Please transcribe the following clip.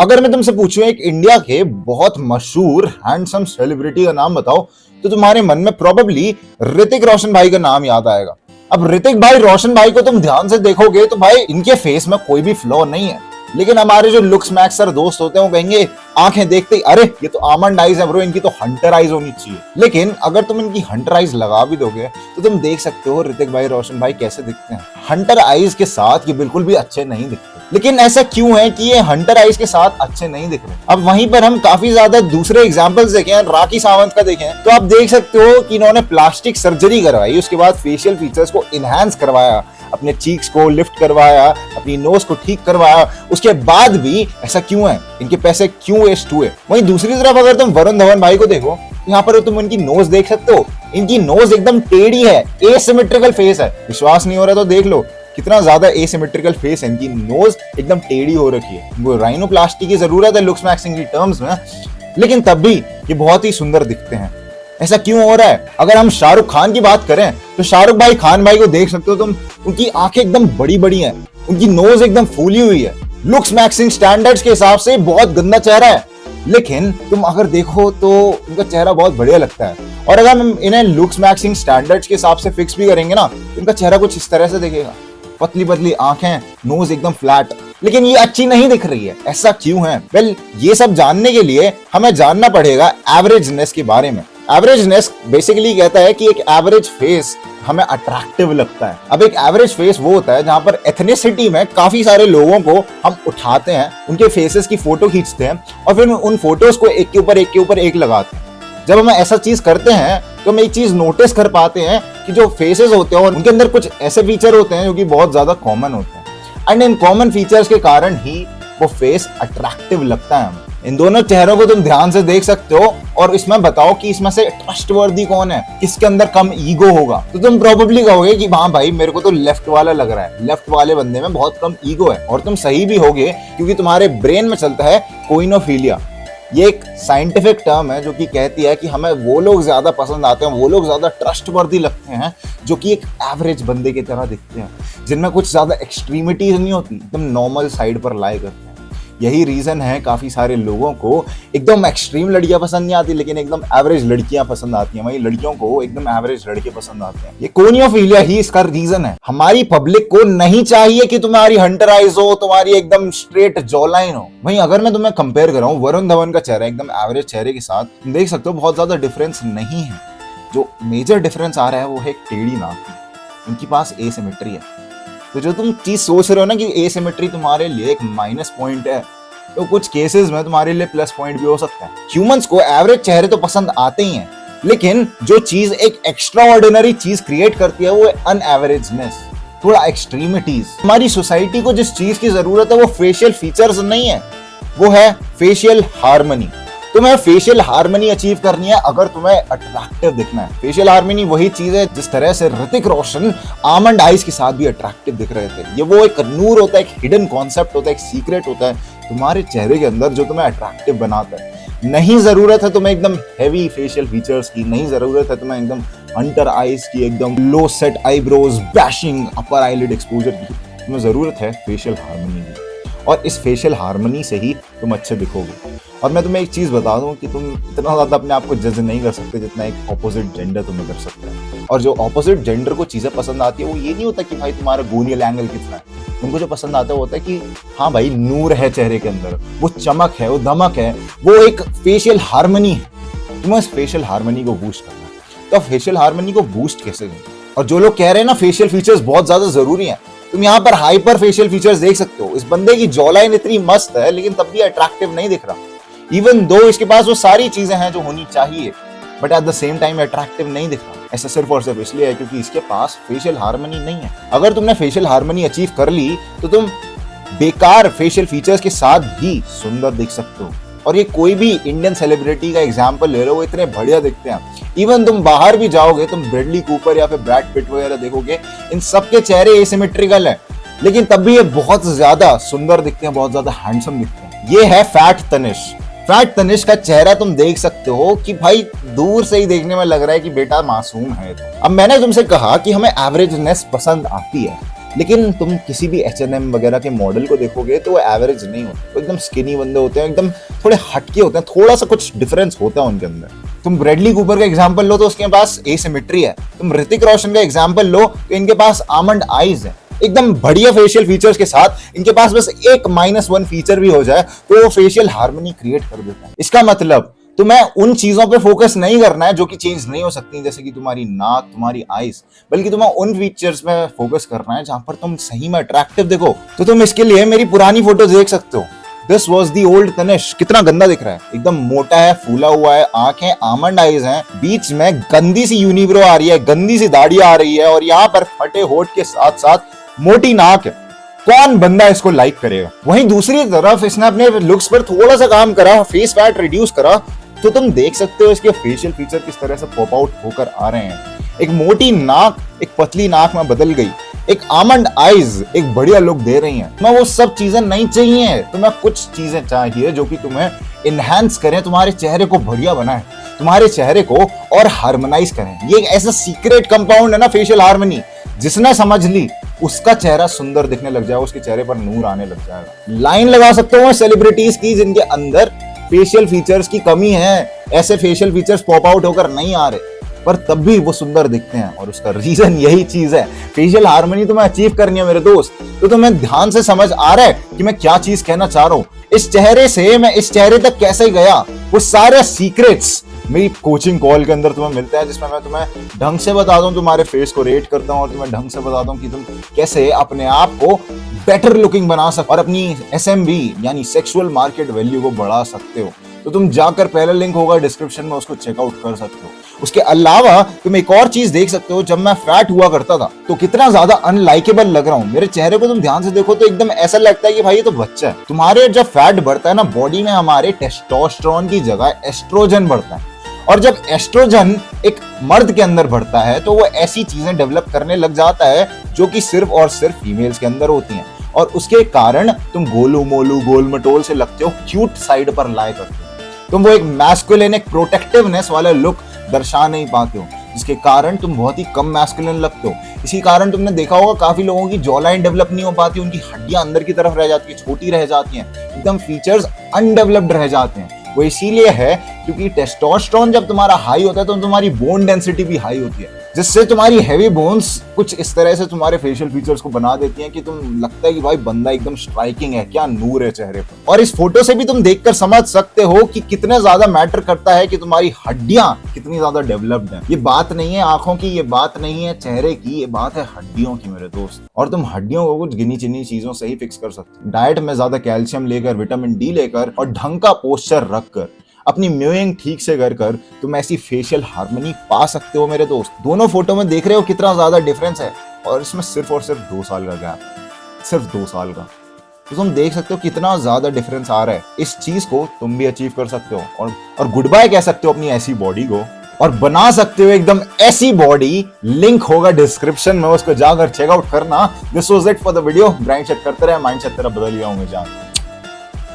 अगर मैं तुमसे पूछूं एक इंडिया के बहुत मशहूर हैंडसम सेलिब्रिटी का नाम बताओ, तो तुम्हारे मन में प्रोबेबली ऋतिक रोशन भाई का नाम याद आएगा। अब ऋतिक भाई रोशन भाई को तुम ध्यान से देखोगे तो भाई इनके फेस में कोई भी फ्लॉ नहीं है, लेकिन हमारे जो लुक्स मैक्सर दोस्त होते हैं वो कहेंगे आंखें देखते ही अरे ये तो आमंड आइज है ब्रो, इनकी तो हंटर आइज होनी चाहिए। लेकिन अगर तुम इनकी हंटर आइज लगा भी दोगे तो तुम देख सकते हो ऋतिक भाई रोशन भाई कैसे दिखते हैं। हंटर आइज के साथ ये बिल्कुल भी अच्छे नहीं दिखते। लेकिन ऐसा क्यों है कि ये हंटर आइज के साथ अच्छे नहीं दिख रहे? अब वहीं पर हम काफी ज्यादा दूसरे एग्जांपल्स देखें, राखी सावंत का देखें, तो आप देख सकते हो कि इन्होंने प्लास्टिक सर्जरी करवाई, उसके बाद फेशियल फीचर्स को इनहैंस करवाया, अपने चीक्स को लिफ्ट करवाया, अपनी नोज को ठीक करवाया, उसके बाद भी ऐसा क्यों है? इनके पैसे क्यों वेस्ट हुए? वहीं दूसरी तरफ अगर तुम वरुण धवन भाई को देखो, यहाँ पर तुम इनकी नोज देख सकते हो, इनकी नोज एकदम टेढ़ी है, एसिमेट्रिकल फेस है। विश्वास नहीं हो रहा तो देख लो कितना ज्यादा एसिमेट्रिकल फेस है, इनकी नोज एकदम टेढ़ी हो रखी है। वो राइनोप्लास्टी की जरूरत है लुक्स मैक्सिंग की टर्म्स में, लेकिन तब भी ये बहुत ही सुंदर दिखते हैं। ऐसा क्यों हो रहा है? अगर हम शाहरुख खान की बात करें तो शाहरुख भाई खान भाई को देख सकते हो तुम, उनकी आंखें एकदम बड़ी बड़ी हैं, उनकी नोज एकदम फूली हुई है। लुक्स मैक्सिंग स्टैंडर्ड्स के हिसाब से बहुत गंदा चेहरा है, लेकिन तुम अगर देखो तो उनका चेहरा बहुत बढ़िया लगता है। और अगर हम इन्हें लुक्स मैक्सिंग स्टैंडर्ड्स के हिसाब से फिक्स भी करेंगे ना, तो इनका चेहरा कुछ इस तरह से दिखेगा, पतली पतली आंखें, नोज एकदम फ्लैट, लेकिन ये अच्छी नहीं दिख रही है। ऐसा क्यों है? वेल, ये सब जानने के लिए हमें जानना पड़ेगा एवरेजनेस के बारे में। एवरेजनेस बेसिकली कहता है कि एक एवरेज फेस हमें अट्रैक्टिव लगता है। अब एक एवरेज फेस वो होता है जहां पर एथनिसिटी में काफी सारे लोगों को हम उठाते हैं, उनके फेसेस की फोटो खींचते हैं और फिर उन फोटोज को एक के ऊपर एक के ऊपर एक लगाते हैं। जब हम ऐसा चीज करते हैं तो हम एक चीज नोटिस कर पाते हैं कि जो फेसेस होते हैं उनके अंदर कुछ ऐसे फीचर होते हैं जो कि बहुत ज्यादा कॉमन होते हैं, एंड इन कॉमन फीचर्स के कारण ही वो फेस अट्रैक्टिव लगता है हमें। इन दोनों चेहरों को तुम ध्यान से देख सकते हो और इसमें बताओ कि इसमें से ट्रस्टवर्दी कौन है, किसके अंदर कम ईगो होगा। तो तुम प्रोबेबली कहोगे कि हाँ भाई मेरे को तो लेफ्ट वाला लग रहा है, लेफ्ट वाले बंदे में बहुत कम ईगो है। और तुम सही भी होगे, क्योंकि तुम्हारे ब्रेन में चलता है कोइनोफिलिया। ये एक साइंटिफिक टर्म है जो कि कहती है कि हमें वो लोग ज्यादा पसंद आते हैं, वो लोग ज्यादा ट्रस्टवर्दी लगते हैं जो कि एक एवरेज बंदे की तरह दिखते हैं, जिनमें कुछ ज्यादा एक्सट्रीमिटीज नहीं होती, एकदम नॉर्मल साइड पर लाई करते हैं। यही रीजन है काफी सारे लोगों को एकदम एक्सट्रीम लड़कियां पसंद नहीं आती, लेकिन एकदम एवरेज लड़कियां पसंद आती हैं। वही लड़कियों को एकदम एवरेज लड़के पसंद आते हैं। ये कोनियोफिलिया ही इसका रीजन है। हमारी पब्लिक को नहीं चाहिए कि तुम्हारी हंटर आइज हो, तुम्हारी एकदम स्ट्रेट जॉ लाइन हो। वहीं अगर मैं तुम्हें कंपेयर कर रहा हूँ वरुण धवन का चेहरा एकदम एवरेज चेहरे के साथ, तुम देख सकते हो बहुत ज्यादा डिफरेंस नहीं है। जो मेजर डिफरेंस आ रहा है वो है एक टेढ़ी नाक, उनके पास एसिमेट्री है। तो जो तुम चीज सोच रहे हो ना कि एसिमेट्री तुम्हारे लिए एक माइनस पॉइंट है, तो कुछ केसेस में तुम्हारे लिए प्लस पॉइंट भी हो सकता है। ह्यूमंस को एवरेज चेहरे तो पसंद आते ही हैं, लेकिन जो चीज एक एक्स्ट्रा ऑर्डिनरी चीज क्रिएट करती है वो है अनएवरेजनेस, थोड़ा एक्सट्रीमिटीज। हमारी सोसाइटी को जिस चीज की जरूरत है वो फेशियल फीचर्स नहीं है, वो है फेशियल हार्मनी। तुम्हें फेशियल हार्मनी अचीव करनी है अगर तुम्हें अट्रैक्टिव दिखना है। फेशियल हार्मनी वही चीज है जिस तरह से ऋतिक रोशन आमंड आइज के साथ भी अट्रैक्टिव दिख रहे थे। ये वो एक नूर होता है, एक हिडन कॉन्सेप्ट होता है, एक सीक्रेट होता है तुम्हारे चेहरे के अंदर जो तुम्हें अट्रैक्टिव बनाता है। नहीं जरूरत है तुम्हें एकदम हैवी फेशियल फीचर्स की, नहीं जरूरत है तुम्हें एकदम हंटर आइज की, एकदम लो set eyebrows, bashing upper eyelid exposure की। तुम्हें जरूरत है फेशियल हार्मनी की, और इस फेशियल हार्मनी से ही तुम अच्छे दिखोगे। और मैं तुम्हें एक चीज बता दूं कि तुम इतना ज्यादा अपने आप को जज नहीं कर सकते जितना एक ऑपोजिट जेंडर तुम्हें कर सकता है। और जो ऑपोजिट जेंडर को चीजें पसंद आती है वो ये नहीं होता कि भाई तुम्हारा गोनियल एंगल कितना है। उनको जो पसंद आता है वो होता है कि हाँ भाई नूर है चेहरे के अंदर, वो चमक है, वो दमक है, वो एक फेशियल हार्मनी है। तुम्हें इस फेशियल हार्मनी को बूस्ट करना है। तो फेशियल हार्मनी को बूस्ट कैसे करें? और जो लोग कह रहे हैं ना फेशियल फीचर्स बहुत ज्यादा जरूरी है, तुम यहाँ पर हाइपर फेशियल फीचर्स देख सकते हो। इस बंदे की जॉलाइन इतनी मस्त है लेकिन तब भी अट्रैक्टिव नहीं दिख रहा, इवन दो इसके पास वो सारी चीजें हैं जो होनी चाहिए, but at the same time attractive नहीं दिख रहा। ऐसा सिर्फ और सिर्फ इसलिए है क्योंकि इसके पास फेशियल हार्मनी नहीं है। अगर तुमने फेशियल हार्मनी अचीव कर ली तो तुम बेकार फेशियल फीचर्स के साथ भी सुंदर दिख सकते हो। और ये कोई भी इंडियन सेलिब्रिटी का एग्जांपल ले लो, वो इतने बढ़िया दिखते हैं। इवन तुम बाहर भी जाओगे, तुम ब्रैडली कूपर या फिर ब्रैड पिट वगैरह देखोगे, इन सबके चेहरे एसिमेट्रिकल है, लेकिन तब भी ये बहुत ज्यादा सुंदर दिखते हैं, बहुत ज्यादा हैंडसम दिखते हैं। ये है फैट तनिष। फैट तनिष का चेहरा तुम देख सकते हो कि भाई दूर से ही देखने में लग रहा है कि बेटा मासूम है। अब मैंने तुमसे कहा कि हमें एवरेजनेस पसंद आती है, लेकिन तुम किसी भी H&M वगैरह के मॉडल को देखोगे तो वो एवरेज नहीं होते, वो एकदम स्किनी बंदे होते हैं, एकदम थोड़े हटके होते हैं, थोड़ा सा कुछ डिफरेंस होता है उनके अंदर। तुम ब्रेडली कूपर का एग्जांपल लो तो उसके पास एसिमेट्री है। तुम ऋतिक रोशन का एग्जांपल लो तो इनके पास आमंड आईज है, एकदम बढ़िया फेशियल फीचर्स के साथ। इनके पास बस एक -1 फीचर भी हो जाए तो वो फेशियल हार्मनी क्रिएट कर देता है। इसका मतलब तुम्हें उन चीजों पे फोकस नहीं करना है जो कि चेंज नहीं हो सकती, जैसे कि तुम्हारी नाक, तुम्हारी आईज, बल्कि तुम्हें उन फीचर्स में फोकस करना है जहां पर तुम सही में अट्रैक्टिव दिखो। तो तुम इसके लिए मेरी पुरानी फोटो देख सकते हो। This was the old Tanish. कितना गंदा दिख रहा है, एकदम मोटा है, फूला हुआ है, आंखें आमंड आईज हैं, बीच में गंदी सी यूनिब्रो आ रही है, गंदी सी दाढ़ी आ रही है, और यहाँ पर फटे होठ के साथ साथ मोटी नाक है। कौन बंदा इसको लाइक करेगा? वहीं दूसरी तरफ इसने अपने लुक्स पर थोड़ा सा काम करा, फेस फैट रिड्यूस करा, तो तुम देख सकते हो इसके फेशियल फीचर किस तरह से पॉप आउट होकर आ रहे हैं। एक मोटी नाक एक पतली नाक में बदल गई, एक आमंड आईज एक बढ़िया लुक दे रही हैं। तुम्हें वो सब चीजें नहीं चाहिए, तुम्हें कुछ चीजें चाहिए जो कि तुम्हें इनहैंस करें, तुम्हारे चेहरे को बढ़िया बनाए, तुम्हारे चेहरे को और हार्मोनाइज करें। ये एक ऐसा सीक्रेट कंपाउंड है ना, फेशियल हार्मनी, जिसने समझ ली उसका चेहरा सुंदर दिखने लग जाएगा, उसके चेहरे पर नूर आने लग जाएगा। लाइन लगा सकते हो सेलिब्रिटीज की जिनके अंदर फेशियल फीचर्स की कमी है, ऐसे फेशियल फीचर्स पॉप आउट होकर नहीं आ रहे, पर तब भी वो सुंदर दिखते हैं, और उसका रीजन यही चीज है। फेशियल हार्मनी तुम्हें अचीव करनी है मेरे दोस्त, तो तुम्हें ध्यान से समझ आ रहा है कि मैं क्या चीज कहना चाह रहा हूं। इस चेहरे से मैं इस चेहरे तक कैसे गया, वो सारे सीक्रेट्स मेरी कोचिंग कॉल के अंदर तुम्हें मिलते हैं, जिसमें मैं तुम्हें ढंग से बता दूं, तुम्हारे फेस को रेट करता हूं, और तुम्हें ढंग से बता दूं कि तुम कैसे अपने आप को बेटर लुकिंग बना सकते और अपनी SMV यानी सेक्सुअल मार्केट वैल्यू को बढ़ा सकते हो। तो तुम जाकर, पहला लिंक होगा डिस्क्रिप्शन में, उसको चेकआउट कर सकते हो। उसके अलावा तुम एक और चीज देख सकते हो, जब मैं फैट हुआ करता था तो कितना ज्यादा अनलाइकेबल लग रहा हूँ। मेरे चेहरे को तुम ध्यान से देखो तो एकदम ऐसा लगता है कि भाई ये तो बच्चा है। तुम्हारे जब फैट बढ़ता है ना बॉडी में, हमारे टेस्टोस्टेरोन की जगह एस्ट्रोजन बढ़ता है, और जब एस्ट्रोजन एक मर्द के अंदर बढ़ता है तो वो ऐसी चीजें डेवलप करने लग जाता है जो कि सिर्फ और सिर्फ फीमेल्स के अंदर होती हैं, और उसके कारण तुम गोलू मोलू गोल मटोल से लगते हो, क्यूट साइड पर लाए करते हो। तुम वो एक मैस्कुलिन, एक प्रोटेक्टिवनेस वाला लुक दर्शा नहीं पाते हो, जिसके कारण तुम बहुत ही कम मैस्कुलिन लगते हो। इसी कारण तुमने देखा होगा काफी लोगों की जॉ लाइन डेवलप नहीं हो पाती, उनकी हड्डियां अंदर की तरफ रह जाती है, छोटी रह जाती हैं, एकदम फीचर्स अनडेवलप्ड रह जाते हैं। वो इसीलिए है क्योंकि टेस्टोस्टेरोन जब तुम्हारा हाई होता है तो तुम्हारी बोन डेंसिटी भी हाई होती है, जिससे तुम्हारी हेवी बोन्स कुछ इस तरह से तुम्हारे फेशियल फीचर्स को बना देती हैं कि तुम लगता है कि भाई बंदा एकदम स्ट्राइकिंग है, क्या नूर है चेहरे पर। और इस फोटो से भी तुम देखकर समझ सकते हो कि कितने ज्यादा मैटर करता है कि तुम्हारी हड्डियां कितनी ज्यादा डेवलप्ड हैं। ये बात नहीं है आंखों की, ये बात नहीं है चेहरे की, ये बात है हड्डियों की मेरे दोस्त। और तुम हड्डियों को कुछ गिनी चुनी चीजों से ही फिक्स कर सकते हो। डाइट में ज्यादा कैल्शियम लेकर, विटामिन डी लेकर और ढंग का पोस्चर रखकर, अपनी म्यूइंग ठीक से कर तुम ऐसी फेशियल हार्मनी पा सकते हो मेरे दोस्त। दोनों फोटो में देख रहे हो कितना ज्यादा डिफरेंस है, और इसमें सिर्फ और सिर्फ 2 साल का गैप, सिर्फ 2 साल का। तो तुम देख सकते हो कितना ज्यादा डिफरेंस आ रहा है। इस चीज को तुम भी अचीव कर सकते हो और गुड बाय कह सकते हो अपनी ऐसी बॉडी को, और बना सकते हो एकदम ऐसी बॉडी। लिंक होगा डिस्क्रिप्शन में, उसको जाकर चेकआउट करना। This was it for the video. Grind set करते रहे, माइंड सेट तेरा बदल गया हूं मैं जान।